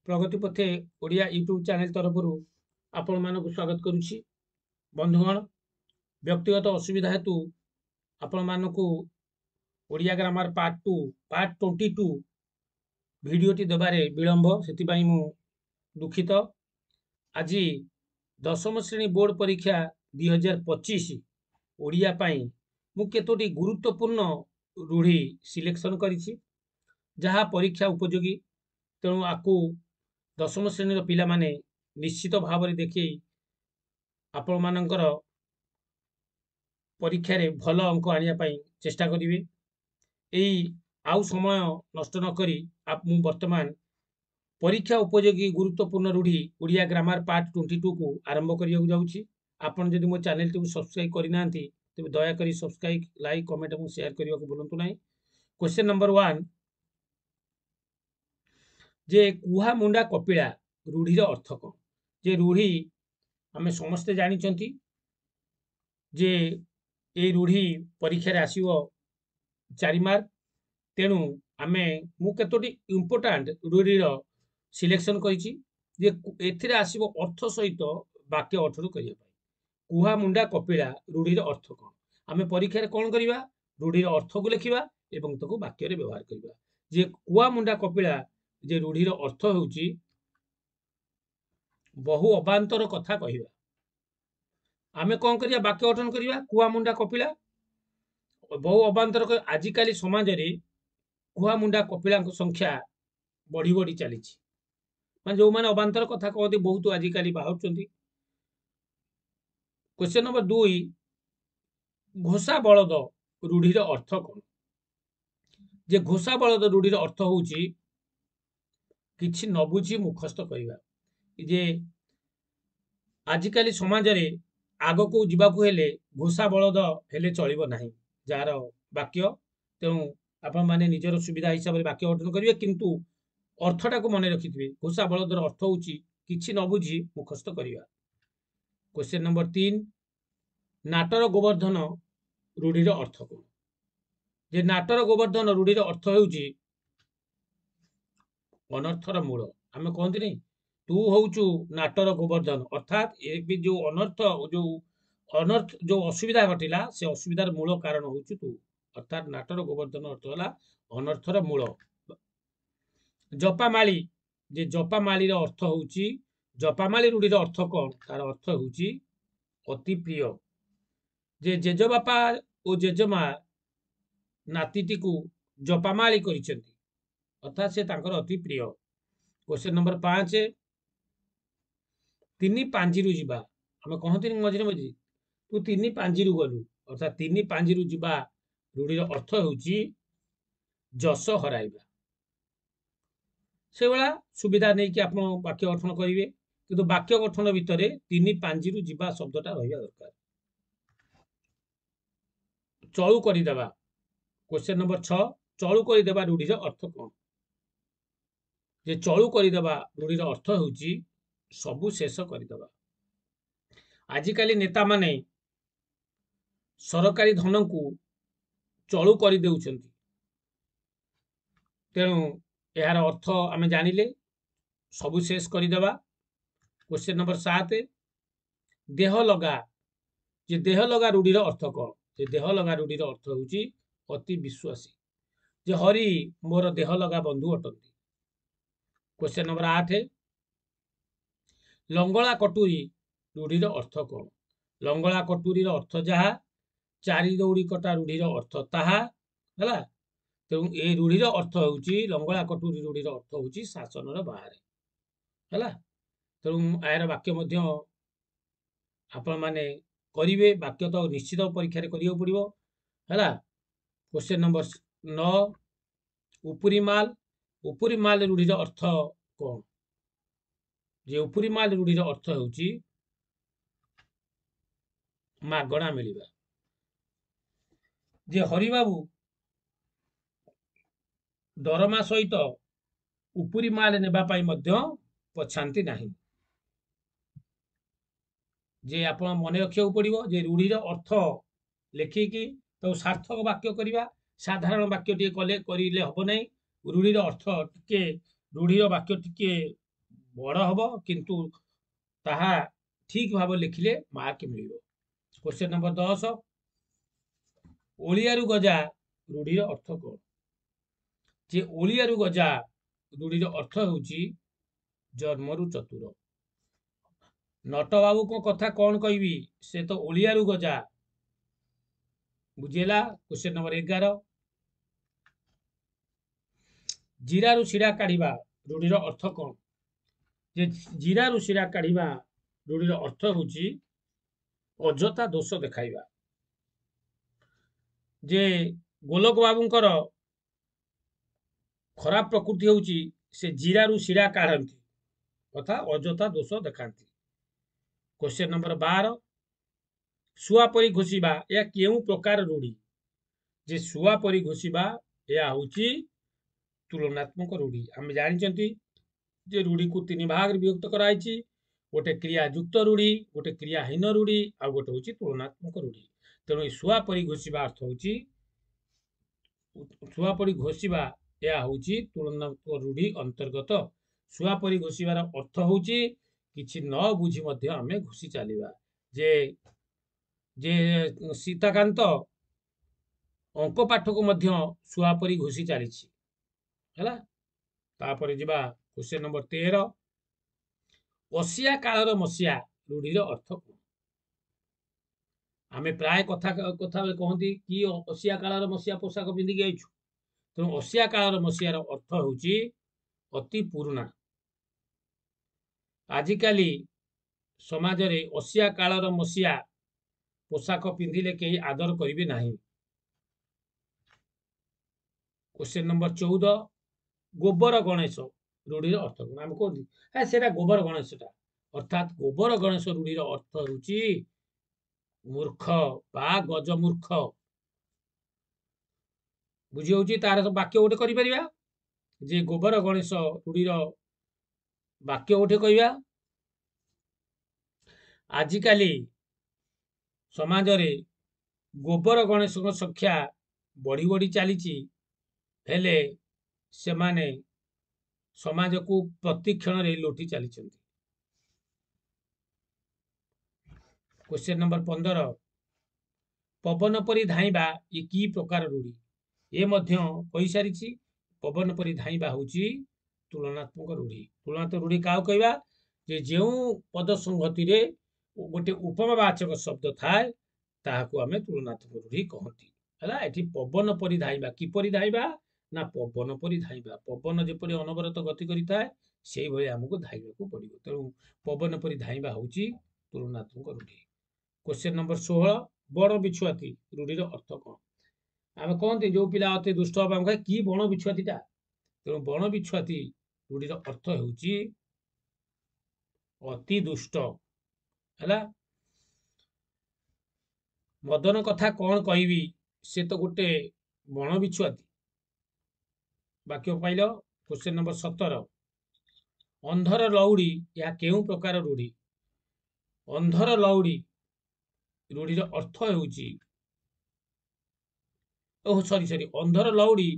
प्रगति पथे Odia YouTube channel तरफ आपण मानक स्वागत करुच्ची। बंधुगण, व्यक्तिगत असुविधा हेतु आपण मानक ओडिया ग्रामर पार्ट 22 भिडटी देवारे विलंब से मु दुखित। आज दशम श्रेणी बोर्ड परीक्षा 2025 ओडिया पाई मु केतोटी गुरुत्वपूर्ण रूढ़ी सिलेक्शन करिछि जहा परीक्षा उपयोगी। तेणु आकु दशम श्रेणी पिला माने निश्चित भाव में देखी आपण मानकर परीक्षा रे भल अंक आने चेष्टा करेंगे। यही आउ समय नष्ट न करी मु वर्तमान परीक्षा उपयोगी गुरुत्वपूर्ण रूढ़ी ओडिया ग्रामर पार्ट 22 को आरंभ करने जाऊँगी। आपन जदि मो चैनल टी सब्सक्राइब करना तेज दयाकोरी सब्सक्राइब लाइक कमेंट और शेयर करने को भूलु ना। क्वेश्चन नंबर 1 जे कुहा मुंडा कपिला रूढ़ीर अर्थ कौन? जे रूढ़ी आमे समस्ते जानी जे ए रूढ़ी परीक्षा रे आसीबो 4 मार्क। तेणु आमे मु केतोटी इंपोर्टेंट रूढ़ीर सिलेक्शन करिछि जे एथिरे आसीबो अर्थ सहित वाक्य गठन करिया पाई। कुहा मुंडा कपिला रूढ़ीर अर्थ कौन? आमे परीक्षा रे कोन करिवा? रूढ़ीर अर्थ को लिखिबा एवं ताको वाक्य रे व्यवहार करिबा। जे कुहा मुंडा कपिला जे रूढ़ीर अर्थ होउची बहु अबांतर कथा कहिबा। आमे कौन करिया? वाक्य गठन करिया। कुआ मुंडा कपिला बहु अबांतर आजिकाली समाज रे कुआ मुंडा कपिला संख्या बढ़ी बढ़ी चली मान जो माने अबांतर कथा कहते बहुत आजिकाली बाहुचंती। क्वेश्चन नंबर 2 घोषा बलद रूढ़ीर अर्थ कौन? जे घोषा बलद रूढ़ीर अर्थ होउची किछि न बुझी मुखस्त करिबा। जे आजिकाली समाज रे आग को जीवाकू हेले घोषा बलद हेले चलिबो नाही जार वाक्य। तेणु आपण माने निजर सुविधा हिसाब रे वाक्य गठन करिवे किंतु अर्थटा को मने रखिथिबे। घोषा बलदर अर्थ होउची किछि न बुझी मुखस्त करिवा। क्वेश्चन नंबर 3 नाटर गोवर्धन रूढ़ीर अर्थ कौन? जे नाटर गोवर्धन रूढ़ीर अर्थ होउची अनर्थर मूल। आमे कहंती नहीं तू होउचु नाटर गोवर्धन अर्थात ए भी जो अनर्थ जो असुविधा घटिला से असुविधार मूल कारण होउचु तू। अर्थात नाटर गोवर्धन अर्थ होला अनर्थर मूल। जपामाली जे जपामालीर अर्थ होउची जपामाली रूढ़ीर अर्थ कौन? तार अर्थ होउची अति प्रिय। जे जेजबापा और जेजमा नातीटी को जपामाली करिसेंती अर्थात से तांकर अति प्रिय। क्वेश्चन नंबर 5 तिनी पांजीरु जीवा। आमे कहंती मझिरे मझिरे तू तिनी पांजीरु गलु अर्थात तिनी पांजीरु जीवा रूढ़ीर अर्थ होउची जस हराइबा। से वाला सुविधा नहीं कि आपण वाक्य गठन करिवे किंतु वाक्य गठन भितर तिनी पांजीरु जीवा शब्दटा रहिबा दरकार। चळु करिदेबा। क्वेश्चन नंबर 6 चळु करिदेबा रूढ़ीर अर्थ कौन? जे चळु करिदेबा रूढ़ीर अर्थ होउची सबु शेष करिदेबा। आजिकाली नेता माने सरकारी धन को चळु करि देउछंती। तेणु यार अर्थ आमे जानिले सबु शेष करिदेबा। क्वेश्चन नंबर 7 देह लगा। जे देह लगा रूढ़ीर अर्थ कौन? जे देह लगा रूढ़ीर अर्थ होउची अति विश्वासी। जे हरि मोर देह लगा बंधु अटंती। क्वेश्चन नंबर 8 लंगला कटुरी रूढ़ीर अर्थ कौन? लंगला कटुरीर अर्थ जहा चारि दौड़ी कटा रूढ़ीर अर्थ ताहा हला। तेणु ए रूढ़ीर अर्थ होउची लंगला कटुरी रूढ़ीर अर्थ होउची शासनर बाहर हला। तेणु यार वाक्य मध्य आपण माने करिवे। वाक्य तो निश्चित परीक्षा रे करियो पड़िबो हला। क्वेश्चन नंबर 9 उपरी माल रूढ़ीर अर्थ कौन? जे उपरी माल रूढ़ीर अर्थ होउची मागणा मिलिबा। जे हरिबाबू दरमा सहित उपरी माल नेबा पाई मध्य पछांती नाही। जे आपण मने रखियो पड़िबो जे रूढ़ीर अर्थ लेखिकी तो सार्थक वाक्य करिबा। साधारण वाक्य टिके कले करिले हबो नै। रूढ़ीर अर्थ टिके रूढ़ीर वाक्य टिके बड़ हब किंतु ताहा ठीक भाव लिखिले मार्क मिलिବ। क्वेश्चन नंबर 10 ओलियारू गजा रूढ़ीर अर्थ कौन? जे ओलियारू गजा रूढ़ीर अर्थ होउची जन्मरू चतुर। नट बाबू को कथा कौन कहबी से तो ओलियारू गजा बुझेला। क्वेश्चन नंबर 11 जीरारू शिरा काढ़िबा रूढ़ीर अर्थ कौन? जे जीरारू शिरा काढ़िबा रूढ़ीर अर्थ होउची अजता दोष देखाइबा। जे गोलोक बाबूंकर खराब प्रकृति होउची से जीरारू शिरा काढ़ंती तथा अजता दोष देखांती। क्वेश्चन नंबर 12 सुआ परी घोषिबा या केउ प्रकार रूढ़ी? जे सुआ परी घोषिबा या होउची तुलनात्मक रूढ़ी। आम जानी जे रूढ़ी को तीन भाग विभक्त कराई, गोटे क्रिया युक्त रूढ़ी, गोटे क्रियाहीन रूढ़ी आ गोटे होउची तुलनात्मक रूढ़ी। तेणु सुआ परी घोषिबा अर्थ होउची सुआ परी घोषिबा या होउची तुलनात्मक रूढ़ी अंतर्गत। सुआ परी घोषिबार अर्थ होउची किछि न बुझी मध्य आमे घोषि चलिबा। जे जे सीताकांत अंक पाठ को मध्य सुआ परी घोषि चलीछि हैला। तापर जिबा क्वेश्चन नंबर 13 ओसिया कालर मसिया रूढ़ीर अर्थ कौन? आमे प्राय कथा कथा कहती कि ओसिया कालर मसिया पोशाक पिंधिकी आइछु। तेणु ओसिया कालर मसियार अर्थ होउची अति पुराना। आजिकाली समाज रे ओसिया कालर मसिया पोशाक पिंधिले कहीं आदर करिवे नाही। क्वेश्चन नंबर 14 गोबर गणेश रूढ़ीर अर्थ कौन? आम कहती है सेटा गोबर गणेशटा अर्थात गोबर गणेश रूढ़ीर अर्थ होउची मूर्ख बा गजमूर्ख। बुझी होउची तार वाक्य गोटे करि परिबा जे गोबर गणेश रूढ़ीर वाक्य गोटे कहबा। आजिकाली समाज रे गोबर गणेश संख्या बढ़ी बढ़ी चलीची हेले से माने समाज को प्रति क्षण रे लोटी चलीचंती। क्वेश्चन नंबर 15 पवन परी धाइबा ये की प्रकार रूढ़ी? ये मध्य कहि सारिछि पवन परी धाइबा होउची तुलनात्मक रूढ़ी। तुलनात्मक रूढ़ी काउ कहबा जे जेउ पद संगति रे गोटे उपमावाचक शब्द थाए ताहाको आमे तुलनात्मक रूढ़ी कहंती हला। एठी पवन परी धाइबा की परी धाइबा ना पवन परी धाइबा। पवन जेपरि अनवरत गति करिताए सेही भली हमकु धाइबा को पड़िबो। तेणु पवन परी धाइबा होउची तुलनात्मक रूढ़ी। क्वेश्चन नंबर 16 बण बिछुआती रूढ़ीर अर्थ कौन? आमे कहते जो पिला अति दुष्ट हबा कहे कि बण बिछुआतीटा। तेणु बण बिछुआती रूढ़ीर अर्थ होउची अति दुष्ट हैला। मदन कथा कौन कहबी से तो गोटे बण बिछुआती वाक्य पाइल। क्वेश्चन नंबर 17 अंधर लौड़ी या केउ प्रकार रूढ़ी? अंधर लौड़ी रूढ़ीर अर्थ होउची ओह सॉरी अंधर लौड़ी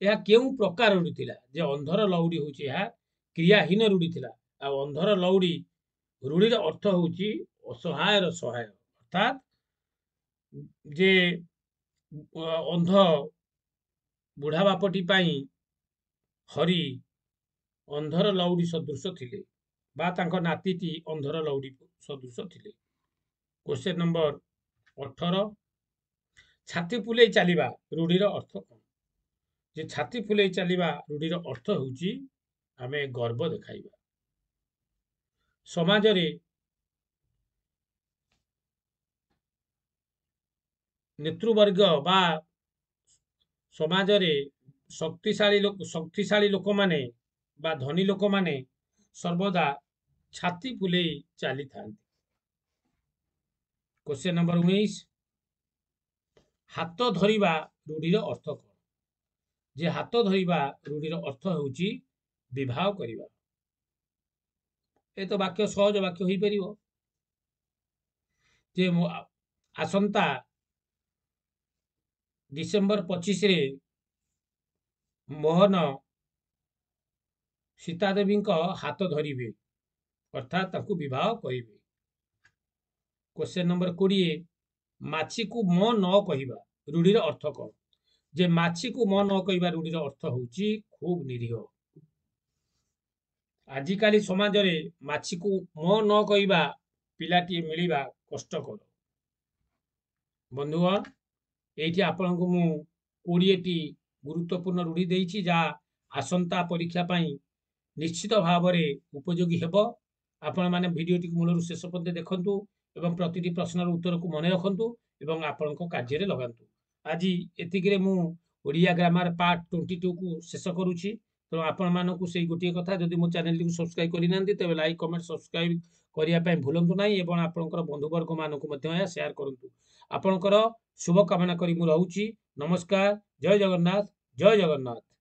या केउ प्रकार रूढ़ी थिला? जे अंधर लौड़ी होउची या क्रियाहीन रूढ़ी थिला। आ अंधर लौड़ी रूढ़ीर अर्थ होउची असहायर सहाय अर्थात जे अंध बुढ़ा बापटी पाई हरि अंधर लौड़ी सदृश थिले बा तांको नातीटी अंधर लौड़ी सदृश थिले। क्वेश्चन नंबर 18 छाती फुले चलिबा रूढ़ीर अर्थ कौन? जे छाती फुले चलिबा रूढ़ीर अर्थ होउची आमे गर्व देखाइबा। समाज रे नेतृवर्ग बा समाज रे शक्तिशाली लोक माने बा धनी लोक माने सर्वदा छाती फुले चली थांती। क्वेश्चन नंबर 19 हाथ धरिबा रूढ़ीर अर्थ कौन? जे हाथ धरिबा रूढ़ीर अर्थ होउची विवाह करिबा। ए तो वाक्य सहज वाक्य होई परिबो जे आसंता डिसेम्बर 25 रे मोहन सीता देवी हाथ धरिबे अर्थात ताकू विवाह करिवे। क्वेश्चन नंबर 20 माछी को म न कहिबा रूढ़ीर अर्थ कौन? जे माछी को म न कहिबा रूढ़ीर अर्थ होउची खूब निरीह। आजिकाली समाज रे माछी को म न कहिबा पिलाटी मिलिबा कष्टकर। बंधुगण एठी आपनको मु 20 टी गुरुत्वपूर्ण रूढ़ी देइछि जा आसंता परीक्षा पई निश्चित भाव रे उपयोगी हेबो। आपण माने भिडियो टी मूलरु शेष पर्यंत देखंतु एवं प्रतिटी प्रश्नर उत्तर को मने रखंतु एवं आपनको कार्य रे लगांतु। आज एतिकिरे मु ओडिया ग्रामर पार्ट 22 को शेष करूछि। तो आपण मानकु सेई गोटिए कथा जदि मो चैनल टी सब्सक्राइब करि नांती तबे लाइक कमेंट सब्सक्राइब करिया पई भूलंतु नाही एवं आपणकर बंधु वर्ग मानकु मध्ये या शेयर करंतु। आपणकर शुभ कामना करी मु रहूछि। नमस्कार। जय जगन्नाथ। जय जगन्नाथ।